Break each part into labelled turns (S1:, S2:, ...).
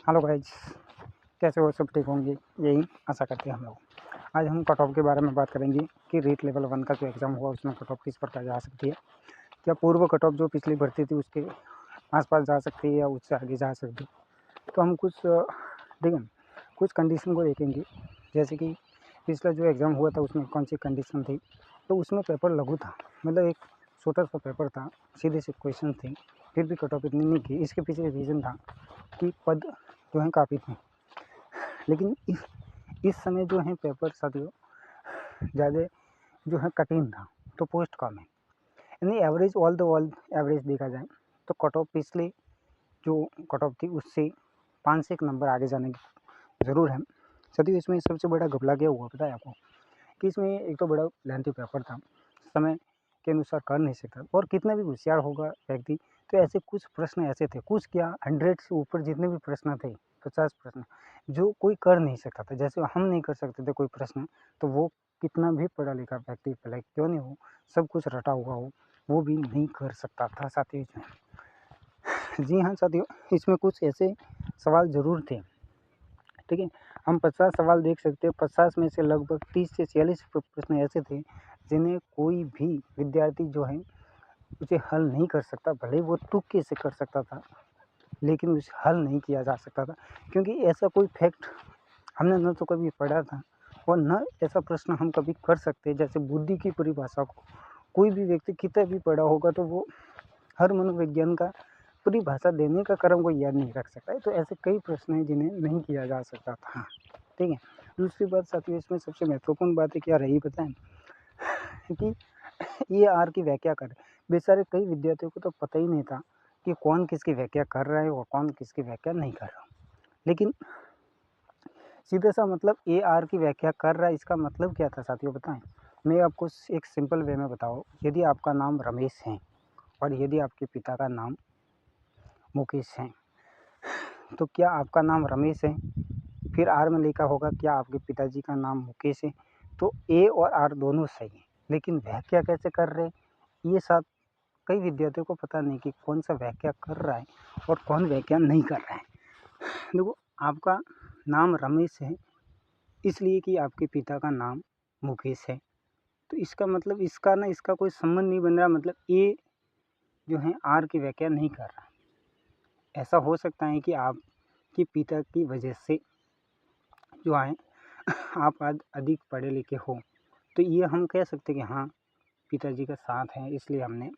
S1: Hello guys, कैसे हो? सब ठीक होंगे, यही आशा करते हैं हम लोग। आज हम कट ऑफ के बारे में बात करेंगे कि रीट लेवल 1 का जो एग्ज़ाम हुआ उसमें कट ऑफ किस प्रकार जा सकती है। क्या पूर्व कट ऑफ जो पिछली भर्ती थी उसके आसपास जा सकती है या उससे आगे जा सकती है। तो हम कुछ देखें, कुछ कंडीशन को देखेंगे। जैसे कि पिछला जो एग्ज़ाम हुआ था उसमें कौन सी कंडीशन थी। तो उसमें पेपर लघु था, मतलब एक छोटा सा पेपर था, सीधे से क्वेश्चन थे, फिर भी कट ऑफ इतनी नहीं की। इसके पीछे रीज़न था कि पद जो हैं काफ़ी थे, लेकिन इस समय जो है पेपर साथियों ज़्यादा जो है कठिन था, तो पोस्ट कम है। यानी एवरेज ऑल एवरेज देखा जाए तो कट ऑफ पिछले जो कट ऑफ थी उससे 5 से 1 नंबर आगे जाने की ज़रूर है। साथियों इसमें सबसे बड़ा घपला क्या हुआ पता है आपको, कि इसमें एक तो बड़ा लेंथी पेपर था, समय के अनुसार कर नहीं सकता, और कितना भी होशियार होगा व्यक्ति तो ऐसे कुछ प्रश्न ऐसे थे, कुछ क्या 100 से ऊपर जितने भी प्रश्न थे, 50 प्रश्न जो कोई कर नहीं सकता था। जैसे हम नहीं कर सकते थे कोई प्रश्न, तो वो कितना भी पढ़ा लिखा व्यक्ति भले क्यों नहीं हो, सब कुछ रटा हुआ हो, वो भी नहीं कर सकता था साथियों इसमें। जी हाँ साथियों, इसमें कुछ ऐसे सवाल ज़रूर थे, ठीक है। हम 50 सवाल देख सकते हैं, 50 में से लगभग 30 से 40 प्रश्न ऐसे थे जिन्हें कोई भी विद्यार्थी जो है उसे हल नहीं कर सकता। भले ही वो तुक्के से कर सकता था, लेकिन उसे हल नहीं किया जा सकता था, क्योंकि ऐसा कोई फैक्ट हमने न तो कभी पढ़ा था और न ऐसा प्रश्न हम कभी कर सकते। जैसे बुद्धि की परिभाषा को कोई भी व्यक्ति कितना भी पढ़ा होगा तो वो हर मनोविज्ञान का परिभाषा देने का क्रम को याद नहीं रख सकता है। तो ऐसे कई प्रश्न हैं जिन्हें नहीं किया जा सकता था, ठीक है। दूसरी बात साथियों, इसमें सबसे महत्वपूर्ण बात क्या रही पता है, कि ये आर की व्याख्या करें। बेचारे कई विद्यार्थियों को तो पता ही नहीं था कि कौन किसकी व्याख्या कर रहा है और कौन किसकी व्याख्या नहीं कर रहा। लेकिन सीधा सा मतलब ए आर की व्याख्या कर रहा है, इसका मतलब क्या था साथियों बताएं। मैं आपको एक सिंपल वे में बताऊँ। यदि आपका नाम रमेश है और यदि आपके पिता का नाम मुकेश है, तो क्या आपका नाम रमेश है, फिर आर में लिखा होगा क्या आपके पिताजी का नाम मुकेश है, तो ए और आर दोनों सही है। लेकिन व्याख्या कैसे कर रहे हैं, ये सब कई विद्यार्थियों को पता नहीं कि कौन सा व्याख्या कर रहा है और कौन व्याख्या नहीं कर रहा है। देखो, आपका नाम रमेश है इसलिए कि आपके पिता का नाम मुकेश है, तो इसका मतलब इसका कोई संबंध नहीं बन रहा, मतलब ए जो है आर की व्याख्या नहीं कर रहा। ऐसा हो सकता है कि आपके पिता की वजह से जो है आप आज अधिक पढ़े लिखे हो, तो ये हम कह सकते हैं कि हाँ पिताजी का साथ है इसलिए हमने।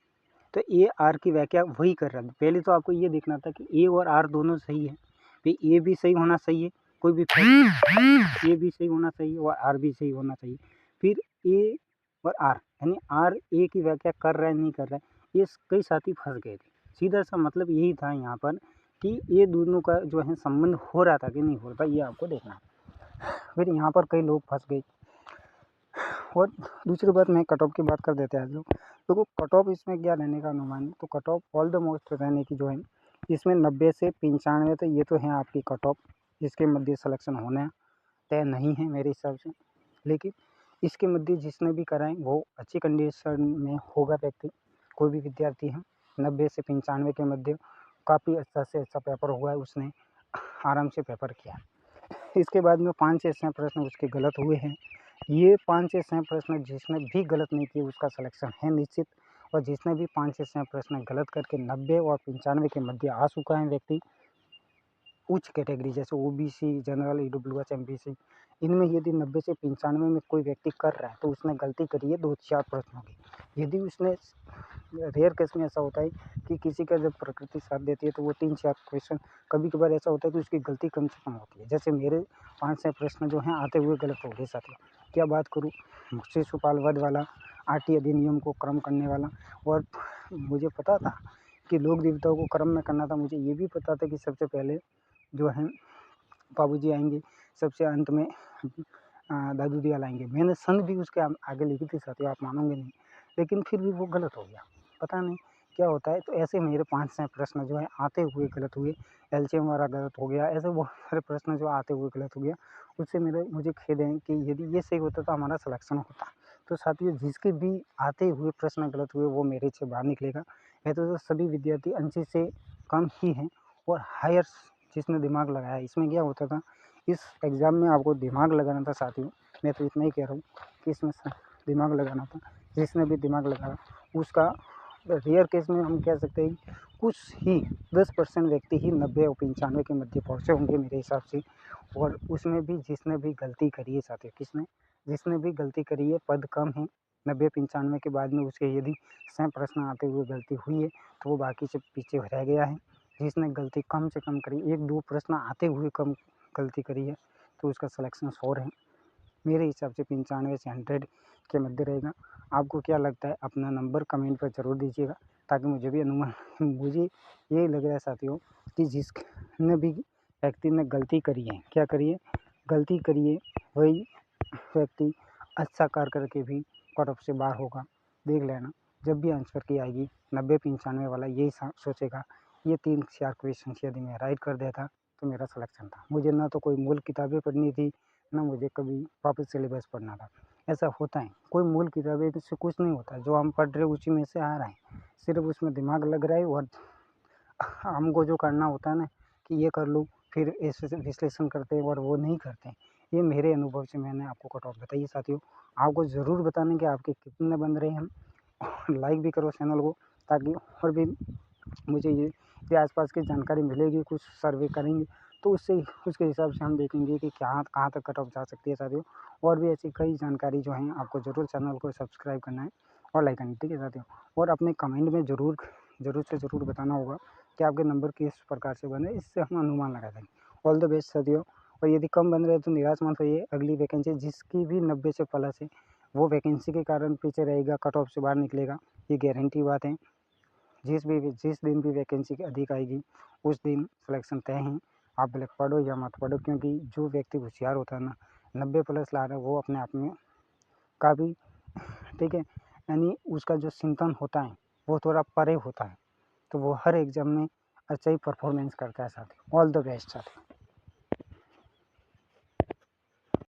S1: तो ए आर की व्याख्या वही कर रहा था। पहले तो आपको ये देखना था कि ए और आर दोनों सही है, भाई ए भी सही होना चाहिए, कोई भी ए भी सही होना चाहिए और आर भी सही होना चाहिए। फिर ए और आर यानी आर ए की व्याख्या कर रहा है नहीं कर रहा है, ये कई साथी फंस गए थे। सीधा सा मतलब यही था यहाँ पर कि ये दोनों का जो है संबंध हो रहा था कि नहीं हो रहा था, ये आपको देखना। फिर यहाँ पर कई लोग फंस गए। और दूसरी बात, मैं कट ऑफ की बात कर देते हैं आज लोग। देखो कट ऑफ इसमें क्या रहने का अनुमान है, तो cut off all the most रहने की जो है इसमें 90 से 95, तो ये तो है आपकी कट ऑफ, इसके मध्य सिलेक्शन होना तय नहीं है मेरे हिसाब से। लेकिन इसके मध्य जिसने भी कराएं वो अच्छी कंडीशन में होगा व्यक्ति, कोई भी विद्यार्थी है 90 से 95 के मध्य काफ़ी अच्छा से अच्छा पेपर हुआ है, उसने आराम से पेपर किया। इसके बाद में 5 से 6 प्रश्न उसके गलत हुए हैं। ये 5 से 6 प्रश्न जिसने भी गलत नहीं किए उसका सिलेक्शन है निश्चित, और जिसने भी 5 से 6 प्रश्न गलत करके 90 और 95 के मध्य आ चुका है व्यक्ति, उच्च कैटेगरी जैसे ओबीसी, जनरल, ईडब्ल्यूएस, एमबीसी, इनमें यदि 90 से 95 में कोई व्यक्ति कर रहा है तो उसने गलती करी है 2-4 प्रश्नों की। यदि उसने रेयर केस में ऐसा होता है कि किसी का जब प्रकृति साथ देती है तो वो 3-4 क्वेश्चन, कभी कभार ऐसा होता है कि उसकी गलती कम से कम होती है। जैसे मेरे 5-6 प्रश्न जो हैं आते हुए गलत हो गए साथियों। क्या बात करूँ, शिशुपाल वध वाला, आरटी अधिनियम को क्रम करने वाला, और मुझे पता था कि लोक देवताओं को क्रम में करना था। मुझे ये भी पता था कि सबसे पहले जो है बाबूजी आएंगे, सबसे अंत में दादू दयाल आएंगे। मैंने सन भी उसके आगे लिखी थी साथियों, आप मानोगे नहीं, लेकिन फिर भी वो गलत हो गया, पता नहीं क्या होता है। तो ऐसे मेरे 5-6 प्रश्न जो है आते हुए गलत हुए, एलसीएम वाला गलत हो गया, ऐसे बहुत सारे प्रश्न जो आते हुए गलत हो गया। उससे मुझे खेद है कि यदि ये सही होता तो हमारा सिलेक्शन होता। तो साथियों जिसके भी आते हुए प्रश्न गलत हुए वो मेरे से बाहर निकलेगा। नहीं तो सभी विद्यार्थी 80 से कम ही हैं और हायर जिसने दिमाग लगाया। इसमें क्या होता था, इस एग्ज़ाम में आपको दिमाग लगाना था साथियों। मैं तो इतना ही कह रहा हूँ कि इसमें दिमाग लगाना था। जिसने भी दिमाग लगाया उसका रेयर केस में हम कह सकते हैं कुछ ही 10% व्यक्ति ही 90 और 95 के मध्य पहुँचे होंगे मेरे हिसाब से। और उसमें भी जिसने भी गलती करी है साथियों, जिसने भी गलती करी है, पद कम है 90-95 के बाद में उसके यदि 100 प्रश्न आते हुए गलती हुई है तो वो बाकी से पीछे रह गया है। जिसने गलती कम से कम करी, 1-2 प्रश्न आते हुए कम गलती करी है तो उसका सिलेक्शन श्योर है। मेरे हिसाब से 95 से 100 के मध्य रहेगा। आपको क्या लगता है अपना नंबर कमेंट पर ज़रूर दीजिएगा, ताकि मुझे भी अनुमान मुझे यही लग रहा है साथियों कि जिसने भी व्यक्ति ने गलती करी है, क्या करी है, गलती करी है, वही व्यक्ति अच्छा कार्य करके भी कट ऑफ से बाहर होगा। देख लेना, जब भी आंसर की आएगी 90-95 वाला यही सोचेगा ये 3-4 क्वेश्चन यदि मैं राइट कर देता तो मेरा सिलेक्शन था। मुझे ना तो कोई मूल किताबें पढ़नी थी, ना मुझे कभी वापस सिलेबस पढ़ना था। ऐसा होता है, कोई मूल किताबें से कुछ नहीं होता, जो हम पढ़ रहे हैं उसी में से आ रहा है, सिर्फ उसमें दिमाग लग रहा है। और हमको जो करना होता है ना कि ये कर लूँ, फिर ऐसे विश्लेषण करते हैं और वो नहीं करते हैं। ये मेरे अनुभव से मैंने आपको कट ऑफ बताई है साथियों। आपको ज़रूर बताने कि आपके कितने बन रहे हैं। लाइक भी करो चैनल को, ताकि और भी मुझे ये आसपास की जानकारी मिलेगी। कुछ सर्वे करेंगे तो उसके हिसाब से हम देखेंगे कि क्या कहाँ तक कट ऑफ जा सकती है साथियों। और भी ऐसी कई जानकारी जो हैं आपको ज़रूर चैनल को सब्सक्राइब करना है और लाइक करना है, ठीक है साथियों। और अपने कमेंट में ज़रूर से ज़रूर बताना होगा कि आपके नंबर किस प्रकार से बने, इससे हम अनुमान लगा देंगे। ऑल द बेस्ट साथियों। और यदि कम बन रहे तो निराश मत होइए, अगली वैकेंसी जिसकी भी 90 से प्लस है वो वैकेंसी के कारण पीछे रहेगा, कट ऑफ से बाहर निकलेगा, ये गारंटी बात है। जिस दिन भी वैकेंसी अधिक आएगी उस दिन सिलेक्शन तय है। आप भले पढ़ो या मत पढ़ो, क्योंकि जो व्यक्ति होशियार होता है ना, 90 प्लस ला रहा है वो अपने आप में काफ़ी, ठीक है, यानी उसका जो चिंतन होता है वो थोड़ा परे होता है, तो वो हर एग्ज़ाम में अच्छा ही परफॉर्मेंस करता है साथियों। ऑल द बेस्ट साथियों।